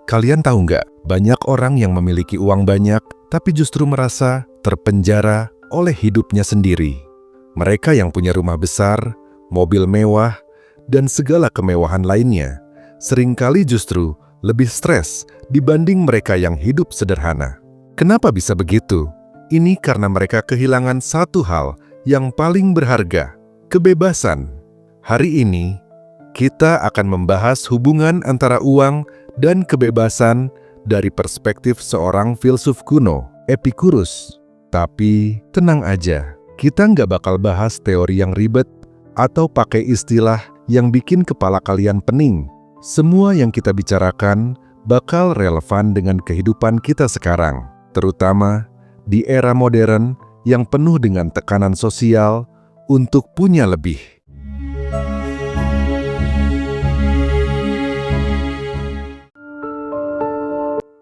Kalian tahu nggak, banyak orang yang memiliki uang banyak, tapi justru merasa terpenjara oleh hidupnya sendiri. Mereka yang punya rumah besar, mobil mewah, dan segala kemewahan lainnya, seringkali justru lebih stres dibanding mereka yang hidup sederhana. Kenapa bisa begitu? Ini karena mereka kehilangan satu hal yang paling berharga, kebebasan. Hari ini, kita akan membahas hubungan antara uang dan kebebasan dari perspektif seorang filsuf kuno, Epikurus. Tapi tenang aja, kita nggak bakal bahas teori yang ribet atau pakai istilah yang bikin kepala kalian pening. Semua yang kita bicarakan bakal relevan dengan kehidupan kita sekarang, terutama di era modern yang penuh dengan tekanan sosial untuk punya lebih.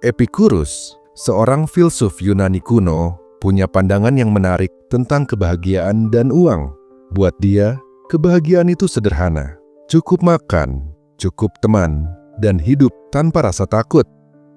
Epikurus, seorang filsuf Yunani kuno, punya pandangan yang menarik tentang kebahagiaan dan uang. Buat dia, kebahagiaan itu sederhana. Cukup makan, cukup teman, dan hidup tanpa rasa takut.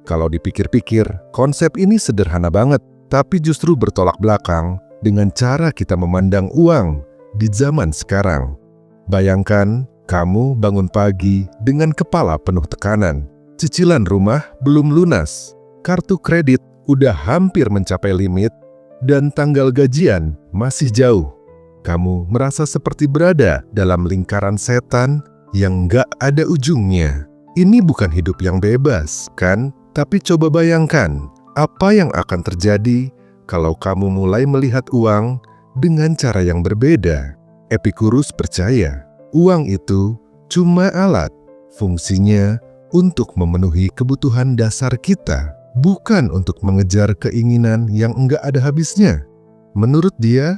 Kalau dipikir-pikir, konsep ini sederhana banget, tapi justru bertolak belakang dengan cara kita memandang uang di zaman sekarang. Bayangkan, kamu bangun pagi dengan kepala penuh tekanan. Cicilan rumah belum lunas, kartu kredit udah hampir mencapai limit, dan tanggal gajian masih jauh. Kamu merasa seperti berada dalam lingkaran setan yang nggak ada ujungnya. Ini bukan hidup yang bebas, kan? Tapi coba bayangkan, apa yang akan terjadi kalau kamu mulai melihat uang dengan cara yang berbeda. Epikurus percaya, uang itu cuma alat, fungsinya untuk memenuhi kebutuhan dasar kita, bukan untuk mengejar keinginan yang enggak ada habisnya. Menurut dia,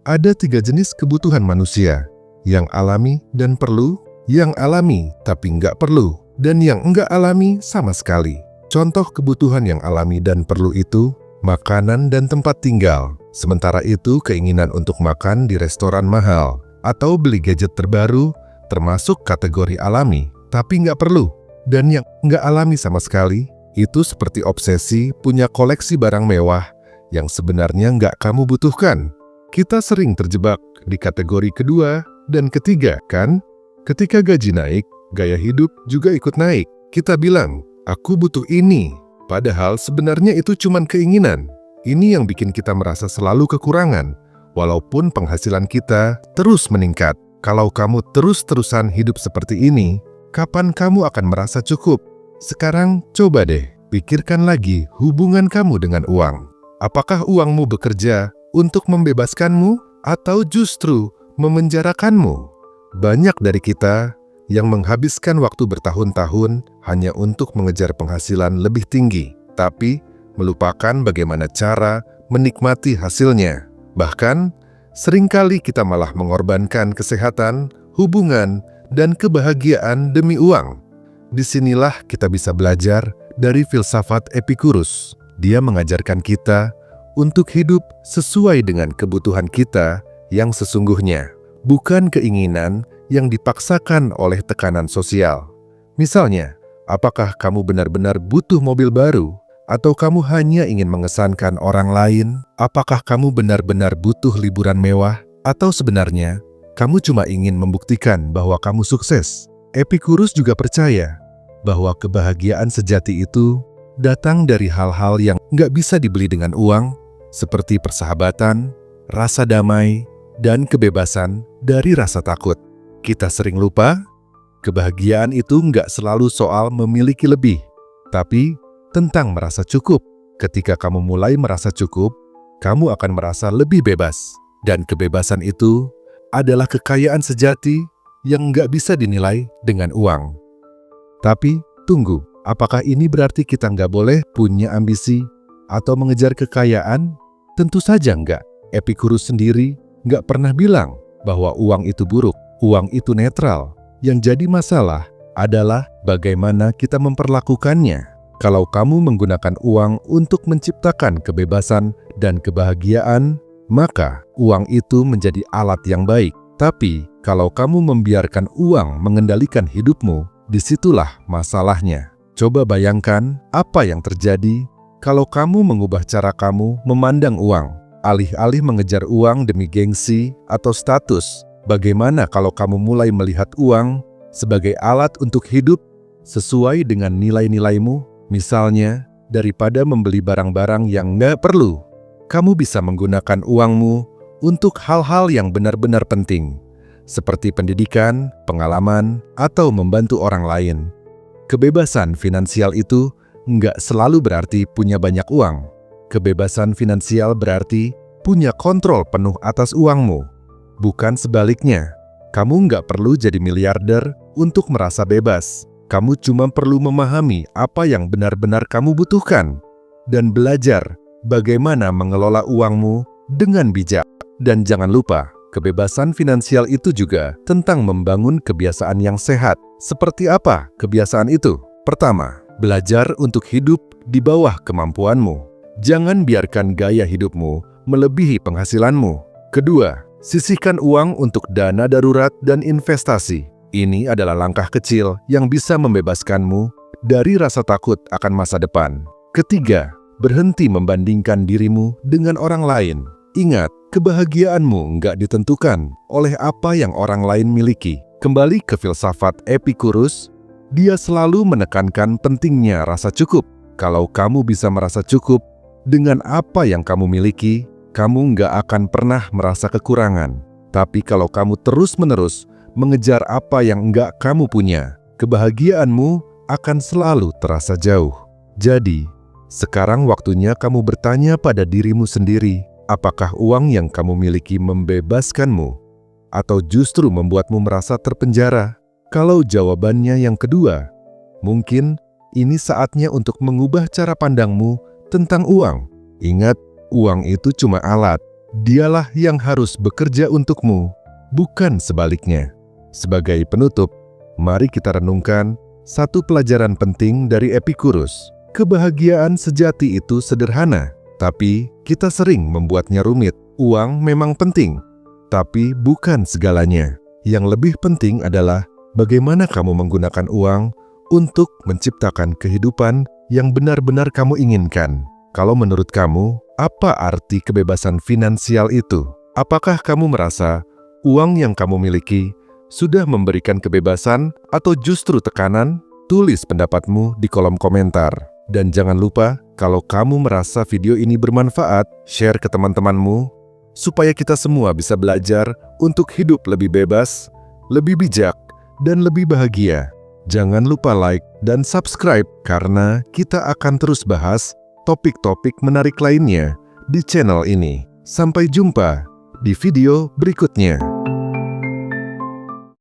ada 3 jenis kebutuhan manusia, yang alami dan perlu, yang alami tapi enggak perlu, dan yang enggak alami sama sekali. Contoh kebutuhan yang alami dan perlu itu, makanan dan tempat tinggal. Sementara itu keinginan untuk makan di restoran mahal, atau beli gadget terbaru, termasuk kategori alami, tapi enggak perlu. Dan yang nggak alami sama sekali, itu seperti obsesi punya koleksi barang mewah yang sebenarnya nggak kamu butuhkan. Kita sering terjebak di kategori kedua dan ketiga, kan? Ketika gaji naik, gaya hidup juga ikut naik. Kita bilang, aku butuh ini. Padahal sebenarnya itu cuma keinginan. Ini yang bikin kita merasa selalu kekurangan, walaupun penghasilan kita terus meningkat. Kalau kamu terus-terusan hidup seperti ini, kapan kamu akan merasa cukup? Sekarang coba deh, pikirkan lagi hubungan kamu dengan uang. Apakah uangmu bekerja untuk membebaskanmu atau justru memenjarakanmu? Banyak dari kita yang menghabiskan waktu bertahun-tahun hanya untuk mengejar penghasilan lebih tinggi, tapi melupakan bagaimana cara menikmati hasilnya. Bahkan, seringkali kita malah mengorbankan kesehatan, hubungan, dan kebahagiaan demi uang. Disinilah kita bisa belajar dari filsafat Epikurus. Dia mengajarkan kita untuk hidup sesuai dengan kebutuhan kita yang sesungguhnya, bukan keinginan yang dipaksakan oleh tekanan sosial. Misalnya, apakah kamu benar-benar butuh mobil baru? Atau kamu hanya ingin mengesankan orang lain? Apakah kamu benar-benar butuh liburan mewah? Atau sebenarnya kamu cuma ingin membuktikan bahwa kamu sukses? Epikurus juga percaya bahwa kebahagiaan sejati itu datang dari hal-hal yang nggak bisa dibeli dengan uang, seperti persahabatan, rasa damai, dan kebebasan dari rasa takut. Kita sering lupa, kebahagiaan itu nggak selalu soal memiliki lebih, tapi tentang merasa cukup. Ketika kamu mulai merasa cukup, kamu akan merasa lebih bebas, dan kebebasan itu adalah kekayaan sejati yang nggak bisa dinilai dengan uang. Tapi, tunggu, apakah ini berarti kita nggak boleh punya ambisi atau mengejar kekayaan? Tentu saja nggak. Epikurus sendiri nggak pernah bilang bahwa uang itu buruk, uang itu netral. Yang jadi masalah adalah bagaimana kita memperlakukannya. Kalau kamu menggunakan uang untuk menciptakan kebebasan dan kebahagiaan, maka uang itu menjadi alat yang baik. Tapi, kalau kamu membiarkan uang mengendalikan hidupmu, disitulah masalahnya. Coba bayangkan apa yang terjadi kalau kamu mengubah cara kamu memandang uang. Alih-alih mengejar uang demi gengsi atau status, bagaimana kalau kamu mulai melihat uang sebagai alat untuk hidup sesuai dengan nilai-nilaimu? Misalnya, daripada membeli barang-barang yang nggak perlu, kamu bisa menggunakan uangmu untuk hal-hal yang benar-benar penting, seperti pendidikan, pengalaman, atau membantu orang lain. Kebebasan finansial itu nggak selalu berarti punya banyak uang. Kebebasan finansial berarti punya kontrol penuh atas uangmu. Bukan sebaliknya, kamu nggak perlu jadi miliarder untuk merasa bebas. Kamu cuma perlu memahami apa yang benar-benar kamu butuhkan dan belajar bagaimana mengelola uangmu dengan bijak. Dan jangan lupa, kebebasan finansial itu juga tentang membangun kebiasaan yang sehat. Seperti apa kebiasaan itu? Pertama, belajar untuk hidup di bawah kemampuanmu. Jangan biarkan gaya hidupmu melebihi penghasilanmu. Kedua, sisihkan uang untuk dana darurat dan investasi. Ini adalah langkah kecil yang bisa membebaskanmu dari rasa takut akan masa depan. Ketiga, berhenti membandingkan dirimu dengan orang lain. Ingat, kebahagiaanmu nggak ditentukan oleh apa yang orang lain miliki. Kembali ke filsafat Epikurus, dia selalu menekankan pentingnya rasa cukup. Kalau kamu bisa merasa cukup dengan apa yang kamu miliki, kamu nggak akan pernah merasa kekurangan. Tapi kalau kamu terus-menerus mengejar apa yang nggak kamu punya, kebahagiaanmu akan selalu terasa jauh. Jadi, sekarang waktunya kamu bertanya pada dirimu sendiri, apakah uang yang kamu miliki membebaskanmu? Atau justru membuatmu merasa terpenjara? Kalau jawabannya yang kedua, mungkin ini saatnya untuk mengubah cara pandangmu tentang uang. Ingat, uang itu cuma alat. Dialah yang harus bekerja untukmu, bukan sebaliknya. Sebagai penutup, mari kita renungkan satu pelajaran penting dari Epikurus. Kebahagiaan sejati itu sederhana, tapi kita sering membuatnya rumit. Uang memang penting, tapi bukan segalanya. Yang lebih penting adalah bagaimana kamu menggunakan uang untuk menciptakan kehidupan yang benar-benar kamu inginkan. Kalau menurut kamu, apa arti kebebasan finansial itu? Apakah kamu merasa uang yang kamu miliki sudah memberikan kebebasan atau justru tekanan? Tulis pendapatmu di kolom komentar. Dan jangan lupa, kalau kamu merasa video ini bermanfaat, share ke teman-temanmu, supaya kita semua bisa belajar untuk hidup lebih bebas, lebih bijak, dan lebih bahagia. Jangan lupa like dan subscribe karena kita akan terus bahas topik-topik menarik lainnya di channel ini. Sampai jumpa di video berikutnya.